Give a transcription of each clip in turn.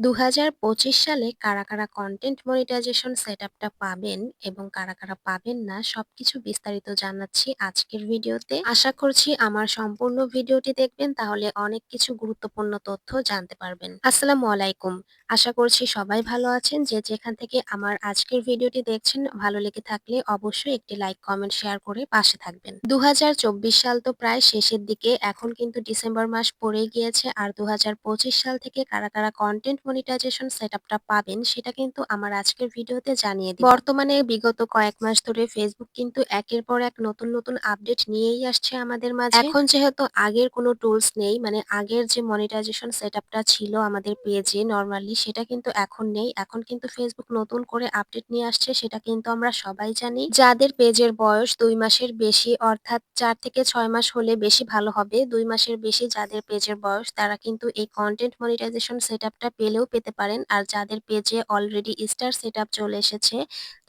2025 সালে কারা content monetization সেটআপটা পাবেন এবং কারা পাবেন না সবকিছু বিস্তারিত জানাচ্ছি আজকের ভিডিওতে। আশা করছি আমার সম্পূর্ণ ভিডিওটি দেখবেন, তাহলে অনেক কিছু গুরুত্বপূর্ণ তথ্য জানতে পারবেন। আসসালামু আলাইকুম। আশা করছি সবাই ভালো আছেন। যে যেখান থেকে আমার আজকের ভিডিওটি দেখছেন, ভালো লেগে থাকলে অবশ্যই একটি লাইক, কমেন্ট, শেয়ার করে পাশে থাকবেন। 2024 সাল তো প্রায় শেষের দিকে, এখন কিন্তু ডিসেম্বর মাস পড়ে গিয়েছে। আর 2025 সাল থেকে কারা কন্টেন্ট মনিটাইজেশন সেটআপটা পাবেন সেটা কিন্তু আমার আজকের ভিডিওতে জানিয়ে দিব। বর্তমানে বিগত কয়েক মাস ধরে ফেসবুক কিন্তু একের পর এক নতুন আপডেট নিয়েই আসছে আমাদের মাঝে। এখন যেহেতু আগের কোনো টুলস নেই, মানে আগের যে মনিটাইজেশন সেটআপটা ছিল আমাদের পেজে নরমালি, সেটা কিন্তু এখন নেই। এখন কিন্তু ফেসবুক নতুন করে আপডেট নিয়ে আসছে, সেটা কিন্তু আমরা সবাই জানি। যাদের পেজের বয়স 2 মাসের বেশি, অর্থাৎ 4 থেকে 6 মাস হলে বেশি ভালো হবে। 2 মাসের বেশি যাদের পেজের বয়স, তারা কিন্তু এই কন্টেন্ট মনিটাইজেশন সেটআপটা পেলেও পেতে পারেন। আর যাদের পেজে অলরেডি স্টার সেটআপ চলে এসেছে,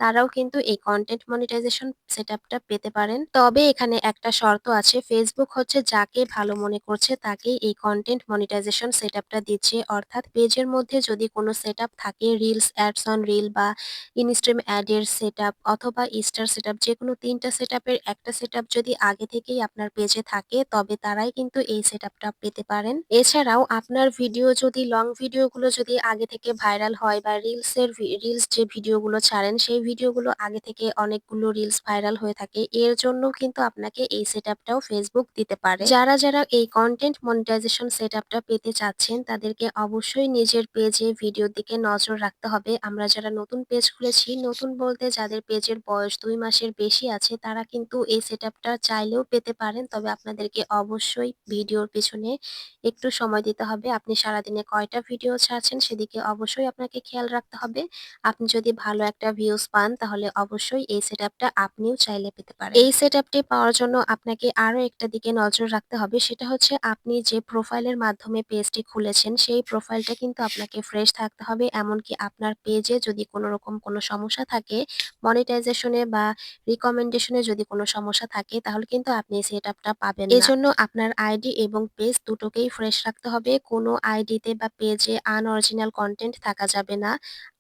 তারাও কিন্তু এই কন্টেন্ট মনিটাইজেশন সেটআপটা পেতে পারেন। তবে এখানে একটা শর্ত আছে, ফেসবুক হচ্ছে যাকে ভালো মনে করছে তাকেই এই কন্টেন্ট মনিটাইজেশন সেটআপটা দিচ্ছে। অর্থাৎ পেজের মধ্যে যদি কোনো সেটআপ থাকে, রিলস, অ্যাডস অন রিল বা ইনস্ট্রিম অ্যাড এর সেটআপ অথবা স্টার সেটআপ, যেকোনো ৩টা সেটআপের একটা সেটআপ যদি আগে থেকেই আপনার পেজে থাকে, তবে তারাই কিন্তু এই সেটআপটা পেতে পারেন। এছাড়াও আপনার ভিডিও যদি লং ভিডিওগুলো যদি আগে থেকে ভাইরাল হয় বা রিলস যে ভিডিওগুলো ছাড়েন, সেই ভিডিওগুলো আগে থেকে অনেকগুলো রিলস ভাইরাল হয়ে থাকে, এর জন্য কিন্তু আপনাকে এই সেটআপটাও ফেসবুক দিতে পারে। যারা এই কন্টেন্ট মনিটাইজেশন সেটআপটা পেতে চাচ্ছেন, তাদেরকে অবশ্যই নিজের পেজে ভিডিওর দিকে নজর রাখতে হবে। আমরা যারা নতুন পেজ খুলেছি, নতুন বলতে যাদের পেজের বয়স 2 মাসের বেশি আছে, তারা কিন্তু এই সেটআপটা চাইলেও পেতে পারেন। তবে আপনাদেরকে অবশ্যই ভিডিওর পেছনে একটু সময় দিতে হবে। আপনি সারাদিনে কয়টা ভিডিও ছাড়ছেন সেদিকে অবশ্যই আপনাকে খেয়াল রাখতে হবে। আপনি যদি ভালো একটা ভিউজ পান, তাহলে অবশ্যই এই সেটআপটা আপনিও চাইলে পেতে পারেন। এই সেটআপটি পাওয়ার জন্য আপনাকে আরো একটা দিকে নজর রাখতে হবে, সেটা হচ্ছে আপনি যে প্রোফাইলের মাধ্যমে পেজটি খুলেছেন, সেই প্রোফাইলটা কিন্তু আপনাকে ফ্রেশ থাকতে হবে। এমনকি আপনার পেজে যদি কোনো রকম কোনো সমস্যা থাকে, মনিটাইজেশনে বা রিকমেন্ডেশনে যদি কোনো সমস্যা থাকে, তাহলে কিন্তু আপনি এই সেটআপটা পাবেন না। এজন্য আপনার আইডি এবং পেজ দুটোকেই ফ্রেশ রাখতে হবে। কোনো আইডিতে বা পেজে আনঅরিজিনাল কনটেন্ট থাকা যাবে না।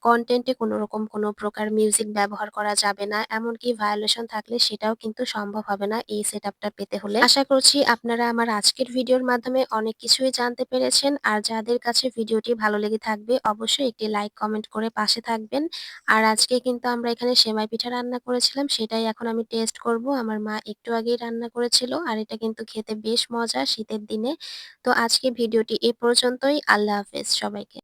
কনটেন্টে কোনো রকম কোনো প্রকার মিউজিক ব্যবহার করা যাবে না। এমনকি ভায়োলেশন থাকলে সেটাও কিন্তু সম্ভব হবে না এই সেটআপটা পেতে হলে। আশা করছি আপনারা আমার আজকের ভিডিওর মাধ্যমে অনেক কিছুই জানতে পেরেছেন। আর যাদের কাছে ভিডিওটি ভালো লেগে থাকবে, অবশ্যই একটি লাইক, কমেন্ট করে পাশে থাকবেন। আর আজকে কিন্তু আমরা এখানে সেমাই পিঠা রান্না করেছিলাম, সেটাই এখন আমি টেস্ট করব। আমার মা একটু আগেই রান্না করেছিল, আর এটা কিন্তু খেতে বেশ মজা শীতের দিনে। তো আজকে ভিডিওটি এ পর্যন্তই। আল্লাহ হাফেজ সবাইকে।